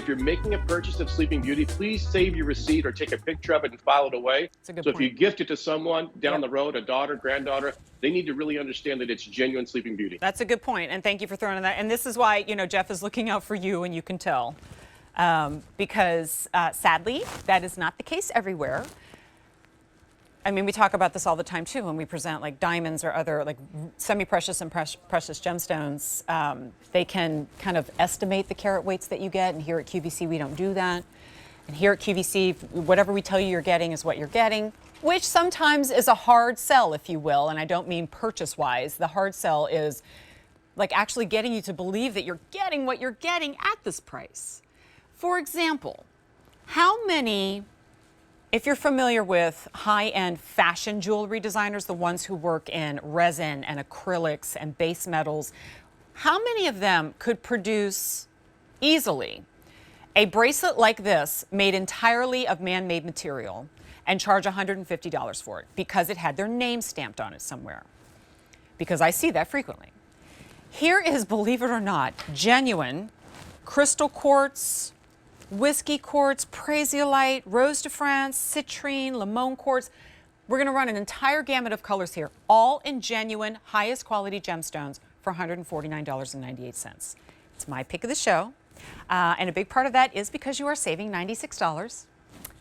if you're making a purchase of Sleeping Beauty, please save your receipt or take a picture of it and file it away. That's a good so point. If you gift it to someone down the road, a daughter, granddaughter, they need to really understand that it's genuine Sleeping Beauty. That's a good point, and thank you for throwing in that. And this is why, you know, Jeff is looking out for you, and you can tell. Because sadly, that is not the case everywhere. I mean, we talk about this all the time, too, when we present, like, diamonds or other, like, semi-precious and precious gemstones. They can kind of estimate the carat weights that you get, and here at QVC, we don't do that. And here at QVC, whatever we tell you you're getting is what you're getting, which sometimes is a hard sell, if you will, and I don't mean purchase-wise. The hard sell is, like, actually getting you to believe that you're getting what you're getting at this price. For example, how many... If you're familiar with high-end fashion jewelry designers, the ones who work in resin and acrylics and base metals, how many of them could produce easily a bracelet like this made entirely of man-made material and charge $150 for it because it had their name stamped on it somewhere? Because I see that frequently. Here is, believe it or not, genuine crystal quartz, whiskey quartz, praisiolite, rose de France, citrine, limon quartz. We're going to run an entire gamut of colors here, all in genuine, highest quality gemstones for $149.98. It's my pick of the show. And a big part of that is because you are saving $96.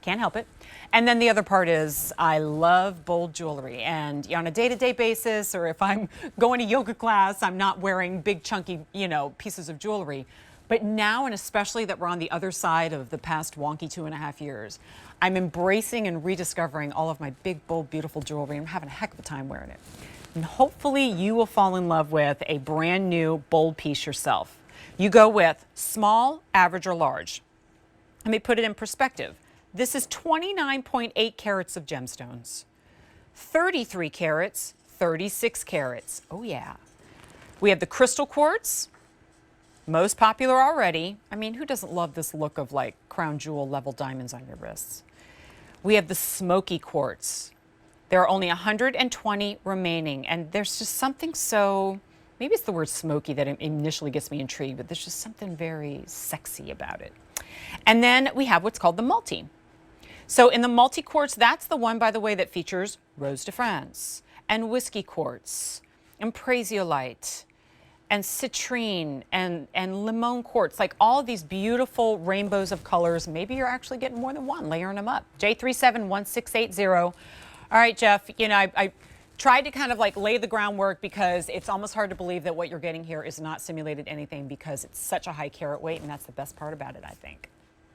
Can't help it. And then the other part is I love bold jewelry. And on a day-to-day basis, or if I'm going to yoga class, I'm not wearing big, chunky, you know, pieces of jewelry. But now, and especially that we're on the other side of the past wonky 2.5 years, I'm embracing and rediscovering all of my big, bold, beautiful jewelry. I'm having a heck of a time wearing it. And hopefully you will fall in love with a brand new bold piece yourself. You go with small, average, or large. Let me put it in perspective. This is 29.8 carats of gemstones, 33 carats, 36 carats. Oh yeah. We have the crystal quartz, most popular already. I mean, who doesn't love this look of like crown jewel level diamonds on your wrists? We have the smoky quartz. There are only 120 remaining, and there's just something so, maybe it's the word smoky that initially gets me intrigued, but there's just something very sexy about it. And then we have what's called the multi. So in the multi quartz, that's the one, by the way, that features rose de France and whiskey quartz and praisiolite and citrine and limon quartz, like all of these beautiful rainbows of colors. Maybe you're actually getting more than one, layering them up. J371680. All right, Jeff, you know, I tried to kind of like lay the groundwork because it's almost hard to believe that what you're getting here is not simulated anything because it's such a high carat weight, and that's the best part about it, I think.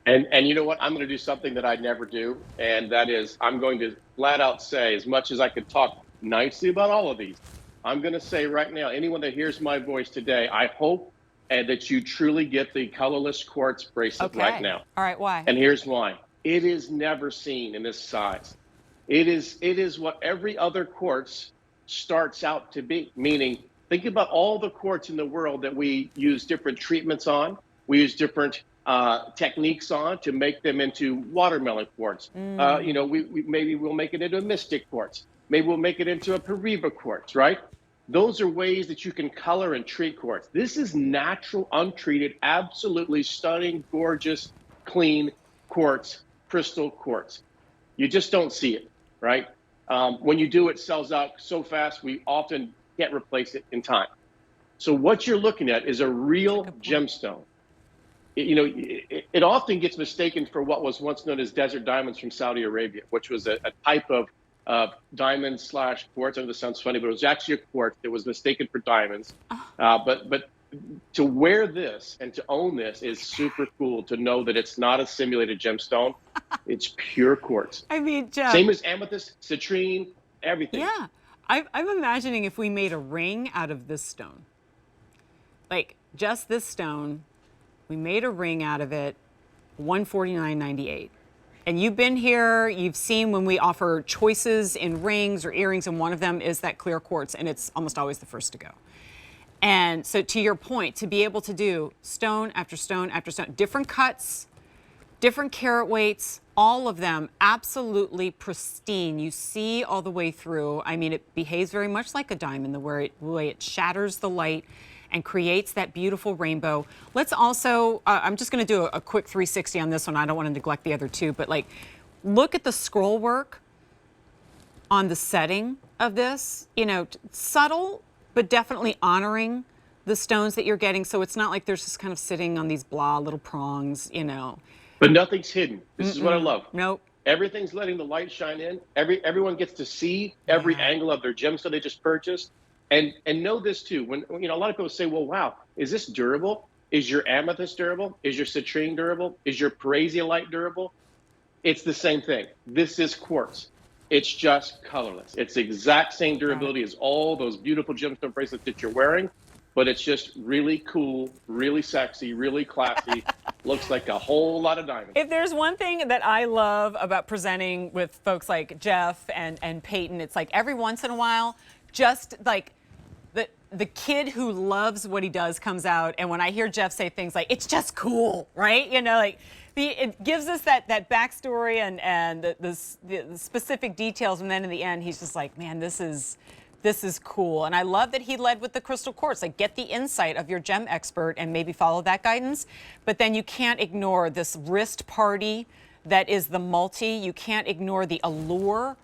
And you know what? I'm going to do something that I never do, and that is I'm going to flat out say, as much as I could talk nicely about all of these, I'm going to say right now, anyone that hears my voice today, I hope that you truly get the colorless quartz bracelet right now. All right, why? And here's why. It is never seen in this size. It is what every other quartz starts out to be, meaning think about all the quartz in the world that we use different treatments on. We use different techniques on to make them into watermelon quartz. You know, maybe we'll make it into a mystic quartz. Maybe we'll make it into a Pariba quartz, right? Those are ways that you can color and treat quartz. This is natural, untreated, absolutely stunning, gorgeous, clean quartz, crystal quartz. You just don't see it, right? When you do, it sells out so fast, we often can't replace it in time. So what you're looking at is a real gemstone. You know, it often gets mistaken for what was once known as desert diamonds from Saudi Arabia, which was a type of diamond slash quartz. I know this sounds funny, but it was actually a quartz that was mistaken for diamonds. But to wear this and to own this is super cool, to know that it's not a simulated gemstone. It's pure quartz. I mean, Jeff. Same as amethyst, citrine, everything. Yeah. I'm imagining if we made a ring out of this stone. Like, just this stone, we made a ring out of it, $149.98. And you've been here, you've seen when we offer choices in rings or earrings, and one of them is that clear quartz, and it's almost always the first to go. And so to your point, to be able to do stone after stone after stone, different cuts, different carat weights, all of them absolutely pristine. You see all the way through. I mean, it behaves very much like a diamond, the way it shatters the light and creates that beautiful rainbow. Let's also, I'm just going to do a quick 360 on this one. I don't want to neglect the other two, but like, look at the scroll work on the setting of this, you know, subtle, but definitely honoring the stones that you're getting. So it's not like there's just kind of sitting on these blah little prongs, you know. But nothing's hidden. This is what I love. Nope. Everything's letting the light shine in. Everyone gets to see every angle of their gemstone they just purchased. And know this too. When you know, a lot of people say, well, wow, is this durable? Is your amethyst durable? Is your citrine durable? Is your parazolite durable? It's the same thing. This is quartz. It's just colorless. It's the exact same durability as all those beautiful gemstone bracelets that you're wearing, but it's just really cool, really sexy, really classy. Looks like a whole lot of diamonds. If there's one thing that I love about presenting with folks like Jeff and Peyton, it's like every once in a while, just like the kid who loves what he does comes out. And when I hear Jeff say things like, it's just cool, right? You know, like it gives us that backstory and the specific details. And then in the end, he's just like, man, this is cool. And I love that he led with the crystal quartz. Like, get the insight of your gem expert and maybe follow that guidance. But then you can't ignore this wrist party that is the multi. You can't ignore the allure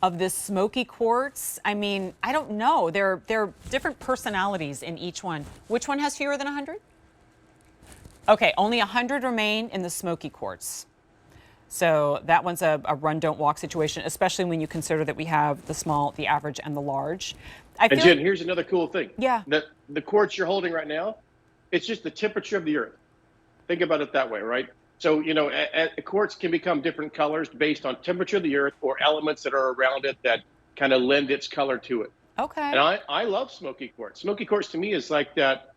of this smoky quartz. I mean, I don't know. There are different personalities in each one. Which one has fewer than 100? Okay, only 100 remain in the smoky quartz. So that one's a run, don't walk situation, especially when you consider that we have the small, the average, and the large. And Jen, here's another cool thing. Yeah. The quartz you're holding right now, it's just the temperature of the earth. Think about it that way, right? So, you know, quartz can become different colors based on temperature of the earth or elements that are around it that kind of lend its color to it. Okay. And I love smoky quartz. Smoky quartz to me is like that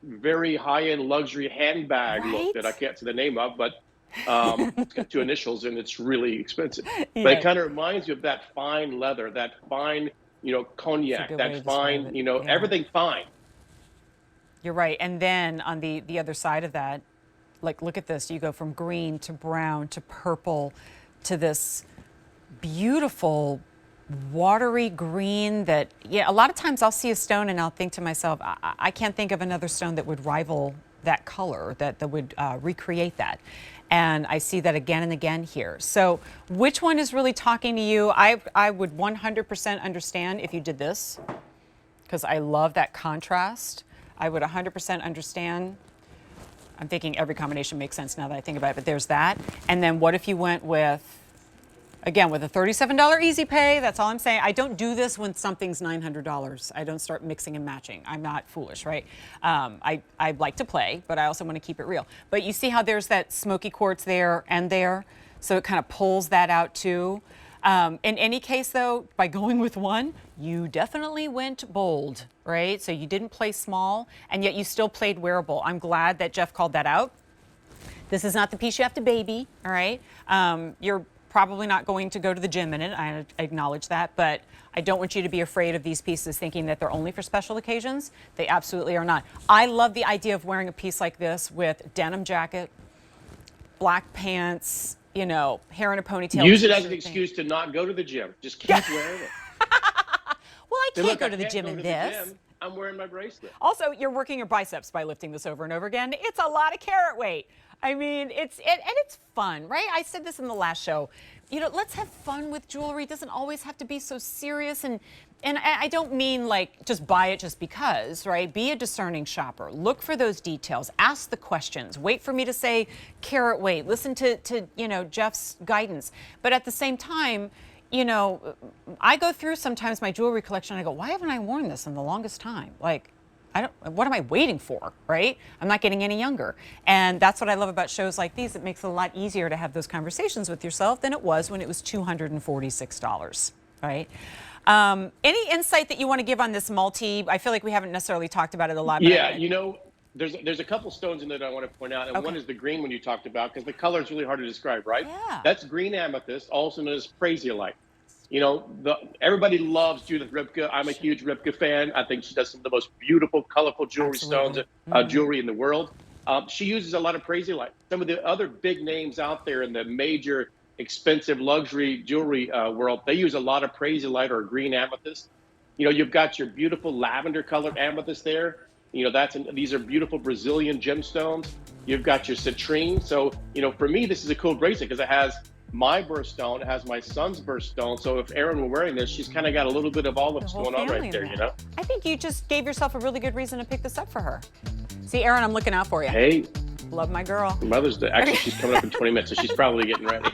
very high-end luxury handbag look that I can't say the name of, but it's got two initials and it's really expensive. Yeah. But it kind of reminds you of that fine leather, that fine, you know, cognac, that fine, you know, everything fine. You're right. And then on the other side of that, like, look at this. You go from green to brown to purple to this beautiful watery green that, yeah, a lot of times I'll see a stone and I'll think to myself, I can't think of another stone that would rival that color, that would recreate that. And I see that again and again here. So which one is really talking to you? I would 100% understand if you did this, because I love that contrast. I would 100% understand. I'm thinking every combination makes sense now that I think about it, but there's that. And then what if you went with, again, with a $37 easy pay? That's all I'm saying. I don't do this when something's $900. I don't start mixing and matching. I'm not foolish, right? I like to play, but I also want to keep it real. But you see how there's that smoky quartz there and there? So it kind of pulls that out too. In any case, though, by going with one, you definitely went bold, right? So you didn't play small, and yet you still played wearable. I'm glad that Jeff called that out. This is not the piece you have to baby, all right? You're probably not going to go to the gym in it. I acknowledge that, but I don't want you to be afraid of these pieces thinking that they're only for special occasions. They absolutely are not. I love the idea of wearing a piece like this with denim jacket, black pants, you know, hair in a ponytail. Use it as an excuse to not go to the gym. Just keep wearing it. Well, I can't go to the gym in this. I'm wearing my bracelet. Also, you're working your biceps by lifting this over and over again. It's a lot of carat weight. I mean, it's fun, right? I said this in the last show. You know, let's have fun with jewelry. It doesn't always have to be so serious. And I don't mean like just buy it just because, right? Be a discerning shopper. Look for those details. Ask the questions. Wait for me to say carat weight. Listen to you know, Jeff's guidance. But at the same time, you know, I go through sometimes my jewelry collection and I go, why haven't I worn this in the longest time? Like, what am I waiting for, right? I'm not getting any younger. And that's what I love about shows like these. It makes it a lot easier to have those conversations with yourself than it was when it was $246, right? Any insight that you want to give on this multi? I feel like we haven't necessarily talked about it a lot. Yeah, you know, there's a couple stones in there that I want to point out, and one is the green one you talked about, because the color is really hard to describe, right? Yeah. That's green amethyst, also known as parazolite. You know, everybody loves Judith Ripka. I'm a huge Ripka fan. I think she does some of the most beautiful, colorful jewelry stones, jewelry in the world. She uses a lot of parazolite. Some of the other big names out there in the major expensive luxury jewelry world, they use a lot of parazolite or green amethyst. You know, you've got your beautiful lavender colored amethyst there. These are beautiful Brazilian gemstones. You've got your citrine. So, for me, this is a cool bracelet because it has my birthstone, it has my son's birthstone. So if Erin were wearing this, she's kind of got a little bit of all of what's going on right there, I think you just gave yourself a really good reason to pick this up for her. See, Erin, I'm looking out for you. Hey. Love my girl. Mother's Day. Actually, she's coming up in 20 minutes, so she's probably getting ready.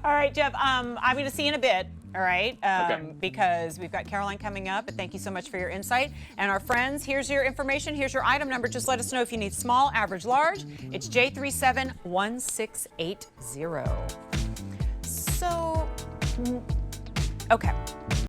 All right, Jeff, I'm going to see you in a bit, all right? Okay. Because we've got Caroline coming up, but thank you so much for your insight. And our friends, here's your information. Here's your item number. Just let us know if you need small, average, large. It's J371680. So, okay.